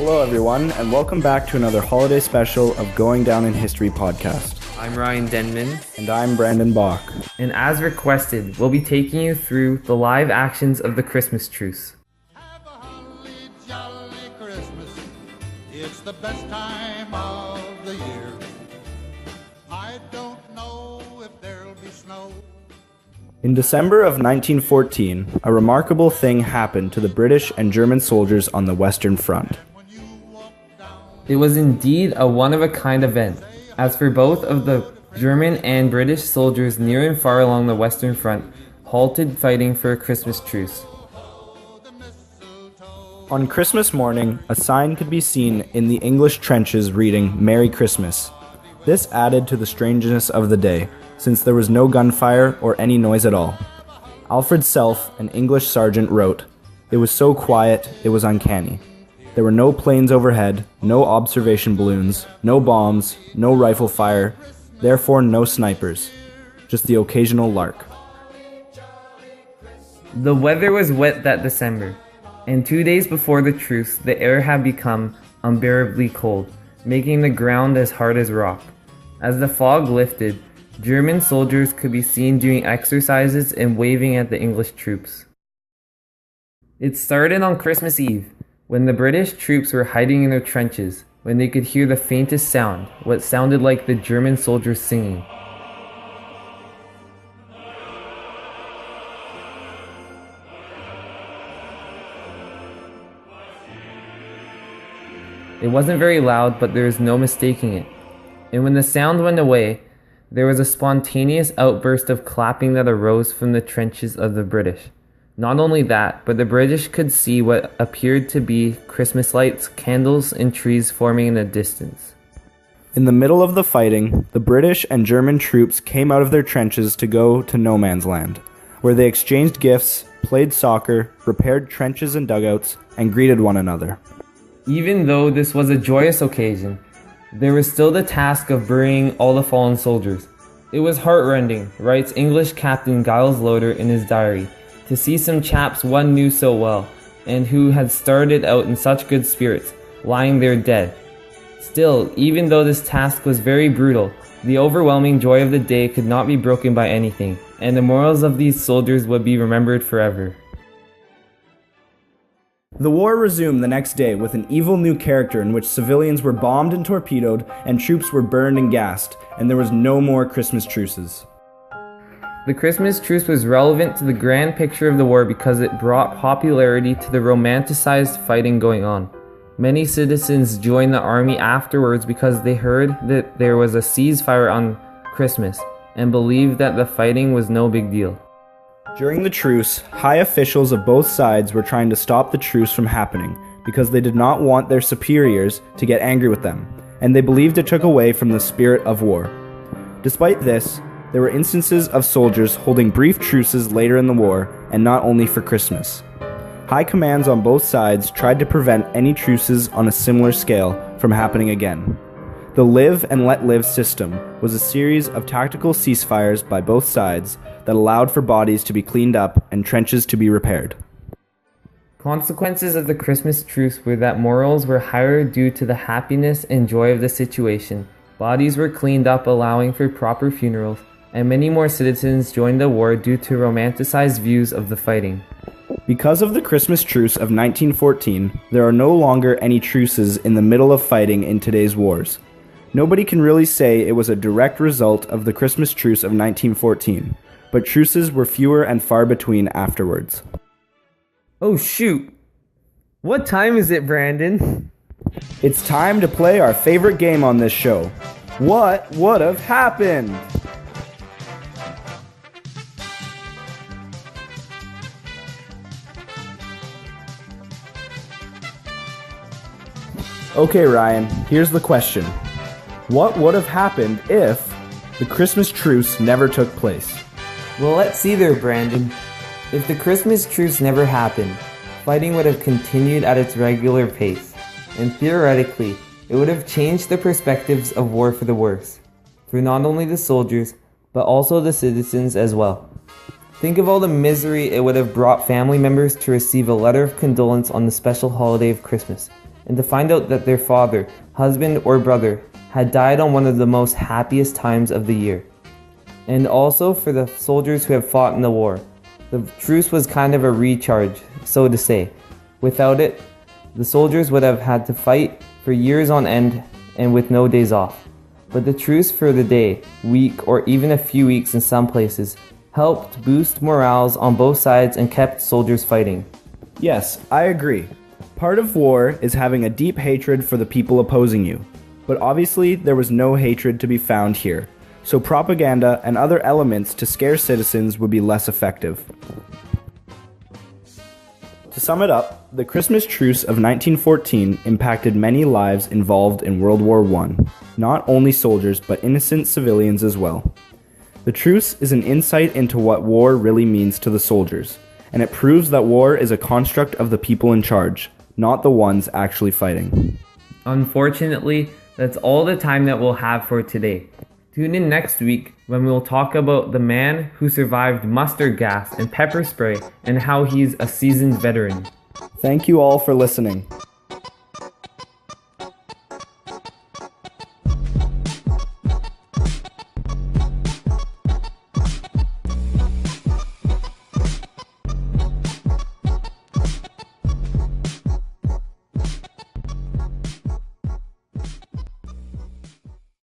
Hello, everyone, and welcome back to another holiday special of Going Down in History podcast. I'm Ryan Denman. And I'm Brandon Bach. And as requested, we'll be taking you through the live actions of the Christmas truce. Have a holly jolly Christmas. It's the best time of the year. I don't know if there'll be snow. In December of 1914, a remarkable thing happened to the British and German soldiers on the Western Front. It was indeed a one-of-a-kind event, as for both of the German and British soldiers near and far along the Western Front halted fighting for a Christmas truce. On Christmas morning, a sign could be seen in the English trenches reading, "Merry Christmas." This added to the strangeness of the day, since there was no gunfire or any noise at all. Alfred Self, an English sergeant, wrote, "It was so quiet, it was uncanny. There were no planes overhead, no observation balloons, no bombs, no rifle fire, therefore no snipers, just the occasional lark." The weather was wet that December, and 2 days before the truce, the air had become unbearably cold, making the ground as hard as rock. As the fog lifted, German soldiers could be seen doing exercises and waving at the English troops. It started on Christmas Eve, when the British troops were hiding in their trenches, when they could hear the faintest sound, what sounded like the German soldiers singing. It wasn't very loud, but there was no mistaking it. And when the sound went away, there was a spontaneous outburst of clapping that arose from the trenches of the British. Not only that, but the British could see what appeared to be Christmas lights, candles, and trees forming in the distance. In the middle of the fighting, the British and German troops came out of their trenches to go to no man's land, where they exchanged gifts, played soccer, repaired trenches and dugouts, and greeted one another. Even though this was a joyous occasion, there was still the task of burying all the fallen soldiers. It was heartrending, writes English Captain Giles Loader in his diary, to see some chaps one knew so well, and who had started out in such good spirits, lying there dead. Still, even though this task was very brutal, the overwhelming joy of the day could not be broken by anything, and the morals of these soldiers would be remembered forever. The war resumed the next day with an evil new character in which civilians were bombed and torpedoed, and troops were burned and gassed, and there was no more Christmas truces. The Christmas truce was relevant to the grand picture of the war because it brought popularity to the romanticized fighting going on. Many citizens joined the army afterwards because they heard that there was a ceasefire on Christmas and believed that the fighting was no big deal. During the truce, high officials of both sides were trying to stop the truce from happening because they did not want their superiors to get angry with them, and they believed it took away from the spirit of war. Despite this, there were instances of soldiers holding brief truces later in the war, and not only for Christmas. High commands on both sides tried to prevent any truces on a similar scale from happening again. The live and let live system was a series of tactical ceasefires by both sides that allowed for bodies to be cleaned up and trenches to be repaired. Consequences of the Christmas truce were that morals were higher due to the happiness and joy of the situation. Bodies were cleaned up, allowing for proper funerals, and many more citizens joined the war due to romanticized views of the fighting. Because of the Christmas truce of 1914, there are no longer any truces in the middle of fighting in today's wars. Nobody can really say it was a direct result of the Christmas truce of 1914, but truces were fewer and far between afterwards. Oh shoot! What time is it, Brandon? It's time to play our favorite game on this show. What would have happened? Okay, Ryan, here's the question. What would have happened if the Christmas truce never took place? Well, let's see there, Brandon. If the Christmas truce never happened, fighting would have continued at its regular pace, and theoretically, it would have changed the perspectives of war for the worse, for not only the soldiers, but also the citizens as well. Think of all the misery it would have brought family members to receive a letter of condolence on the special holiday of Christmas, and to find out that their father, husband, or brother had died on one of the most happiest times of the year. And also for the soldiers who have fought in the war. The truce was kind of a recharge, so to say. Without it, the soldiers would have had to fight for years on end and with no days off. But the truce for the day, week, or even a few weeks in some places helped boost morales on both sides and kept soldiers fighting. Yes, I agree. Part of war is having a deep hatred for the people opposing you. But obviously, there was no hatred to be found here. So propaganda and other elements to scare citizens would be less effective. To sum it up, the Christmas truce of 1914 impacted many lives involved in World War I, not only soldiers but innocent civilians as well. The truce is an insight into what war really means to the soldiers, and it proves that war is a construct of the people in charge, not the ones actually fighting. Unfortunately, that's all the time that we'll have for today. Tune in next week when we'll talk about the man who survived mustard gas and pepper spray and how he's a seasoned veteran. Thank you all for listening.